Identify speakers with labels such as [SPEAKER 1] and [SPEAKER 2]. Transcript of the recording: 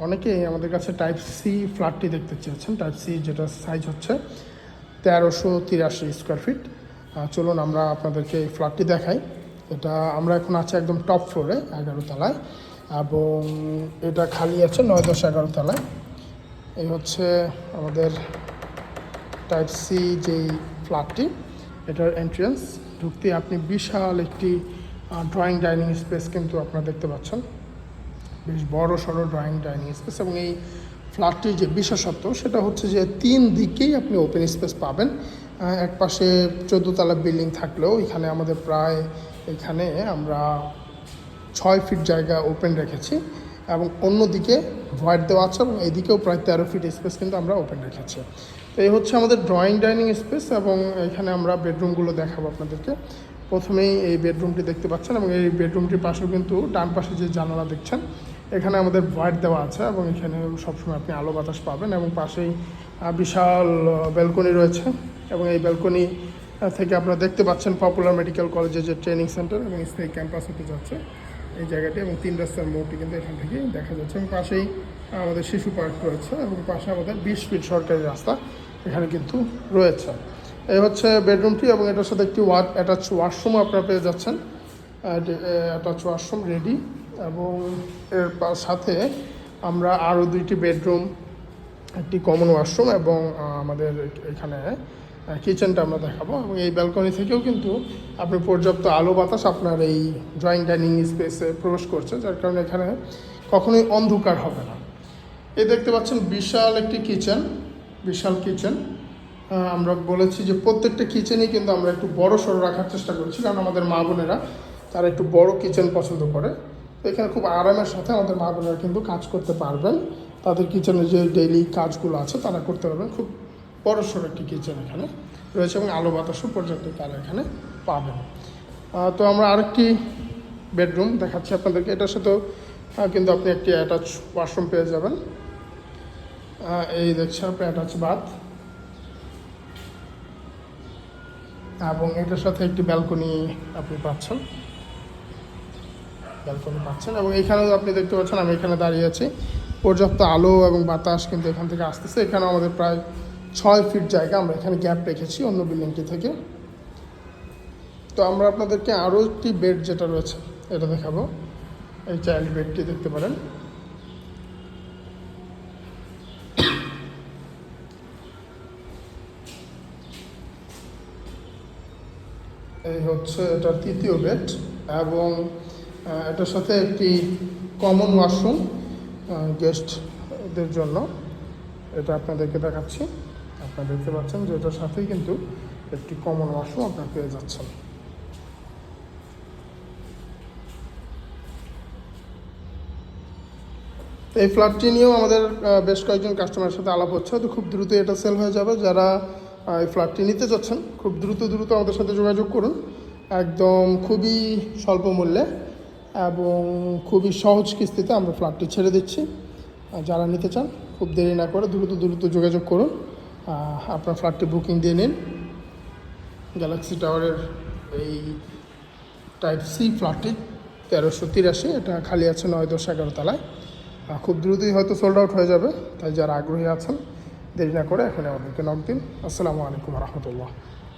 [SPEAKER 1] অনেকেই আমাদের কাছে টাইপ সি ফ্ল্যাটটি দেখতে চেয়েছেন। টাইপ সি যেটা সাইজ হচ্ছে 1383 স্কোয়ার ফিট। চলুন আমরা আপনাদেরকে এই ফ্ল্যাটটি দেখাই। এটা আমরা এখন আছি একদম টপ ফ্লোরে 11 তলায়, এবং এটা খালি আছে 9, 10, 11 তলায়। এই হচ্ছে আমাদের টাইপ সি যেই ফ্ল্যাটটি, এটার এন্ট্রেন্স। ঢুকতে আপনি বিশাল একটি ড্রয়িং ডাইনিং স্পেস কিন্তু আপনারা দেখতে পাচ্ছেন। বেশ বড় সড়ো ড্রয়িং ডাইনিং স্পেস, এবং এই ফ্ল্যাটটির যে বিশেষত্ব সেটা হচ্ছে যে 3 দিকেই আপনি ওপেন স্পেস পাবেন। এক পাশে 14 তলা বিল্ডিং থাকলেও এখানে আমাদের প্রায় এখানে আমরা 6 ফিট জায়গা ওপেন রেখেছি, এবং অন্যদিকে ভয়েড দেওয়া আছে, এবং এইদিকেও প্রায় 13 ফিট স্পেস কিন্তু আমরা ওপেন রেখেছি। তো এই হচ্ছে আমাদের ড্রয়িং ডাইনিং স্পেস, এবং এখানে আমরা বেডরুমগুলো দেখাবো আপনাদেরকে। প্রথমেই এই বেডরুমটি দেখতে পাচ্ছেন, এবং এই বেডরুমটির পাশেও কিন্তু ডান পাশে যে জানালা দেখছেন এখানে আমাদের ভয়েড দেওয়া আছে, এবং এখানে সবসময় আপনি আলো বাতাস পাবেন। এবং পাশেই বিশাল ব্যালকনি রয়েছে, এবং এই ব্যালকনি থেকে আপনারা দেখতে পাচ্ছেন পপুলার মেডিকেল কলেজের যে ট্রেনিং সেন্টার এবং স্থায়ী ক্যাম্পাস হতে যাচ্ছে এই জায়গাটি, এবং 3 রাস্তার মোড়টি কিন্তু এখান থেকে দেখা যাচ্ছে। এবং পাশেই আমাদের শিশু পার্ক রয়েছে, এবং পাশে আমাদের 20 ফিট সরকারি রাস্তা এখানে কিন্তু রয়েছে। এই হচ্ছে বেডরুমটি, এবং এটার সাথে একটি অ্যাটাচ ওয়াশরুমও আপনারা পেয়ে যাচ্ছেন। অ্যাটাচ ওয়াশরুম রেডি, এবং এর সাথে আমরা আরও 2টি বেডরুম, একটি কমন ওয়াশরুম, এবং আমাদের এখানে কিচেনটা আমরা দেখাবো। এবং এই ব্যালকনি থেকেও কিন্তু আপনি পর্যাপ্ত আলো বাতাস আপনার এই ড্রয়িং ডাইনিং স্পেসে প্রবেশ করছে, যার কারণে এখানে কখনোই অন্ধকার হবে না। এই দেখতে পাচ্ছেন বিশাল একটি কিচেন, বিশাল কিচেন। আমরা বলেছি যে প্রত্যেকটা কিচেনেই কিন্তু আমরা একটু বড় সড়ো রাখার চেষ্টা করেছি, কারণ আমাদের মা বোনেরা তারা একটু বড় কিচেন পছন্দ করে। তো এখানে খুব আরামের সাথে আমাদের মা বোনেরা কিন্তু কাজ করতে পারবেন, তাদের কিচেনের যে ডেইলি কাজগুলো আছে তারা করতে পারবেন। খুব বড় সড়ো একটি কিচেন এখানে রয়েছে, এবং আলো বাতাসও পর্যাপ্ত তারা এখানে পাবেন। তো আমরা আরেকটি বেডরুম দেখাচ্ছি আপনাদেরকে। এটার সাথেও কিন্তু আপনি একটি অ্যাটাচ ওয়াশরুম পেয়ে যাবেন। এই দেখছেন আপনি অ্যাটাচ বাথ, এবং এটার সাথে একটি ব্যালকনি আপনি পাচ্ছেন, এবং এখানেও আপনি দেখতে পাচ্ছেন আমি এখানে দাঁড়িয়ে আছি। পর্যাপ্ত আলো এবং বাতাস কিন্তু এখান থেকে আসতেছে। এখানে আমাদের প্রায় 6 ফিট জায়গা আমরা এখানে গ্যাপ রেখেছি অন্য বিল্ডিংটি থেকে। তো আমরা আপনাদেরকে আরও একটি বেড যেটা রয়েছে এটা দেখাবো। এই চাইল্ড বেডটি দেখতে পারেন। এই হচ্ছে এটা 3য় বেড, এবং এটার সাথে একটি কমন ওয়াশরুম গেস্টদের জন্য। এটা আপনাদেরকে দেখাচ্ছি। আপনারা দেখতে পাচ্ছেন যে এটার সাথেই কিন্তু একটি কমন ওয়াশরুম আপনারা পেয়ে যাচ্ছেন। এই ফ্ল্যাটটি নিয়েও আমাদের বেশ কয়েকজন কাস্টমারের সাথে আলাপ হচ্ছে, তো খুব দ্রুত এটা সেল হয়ে যাবে। যারা এই ফ্ল্যাটটি নিতে চাচ্ছেন খুব দ্রুত আমাদের সাথে যোগাযোগ করুন, একদম খুবই স্বল্প মূল্যে এবং খুবই সহজ কিস্তিতে আমরা ফ্ল্যাটটি ছেড়ে দিচ্ছি। যারা নিতে চান খুব দেরি না করে দ্রুত যোগাযোগ করুন, আপনার ফ্ল্যাটটি বুকিং দিয়ে নিন। গ্যালাক্সি টাওয়ারের এই টাইপ সি ফ্ল্যাটটি 1383, এটা খালি আছে 9, 10, 11 তলায়। খুব দ্রুতই হয়তো সোল্ড আউট হয়ে যাবে, তাই যারা আগ্রহী আছেন দেরি না করে এখন আমাদেরকে নক দিন। আসসালামু আলাইকুম রহমতুল্লাহ।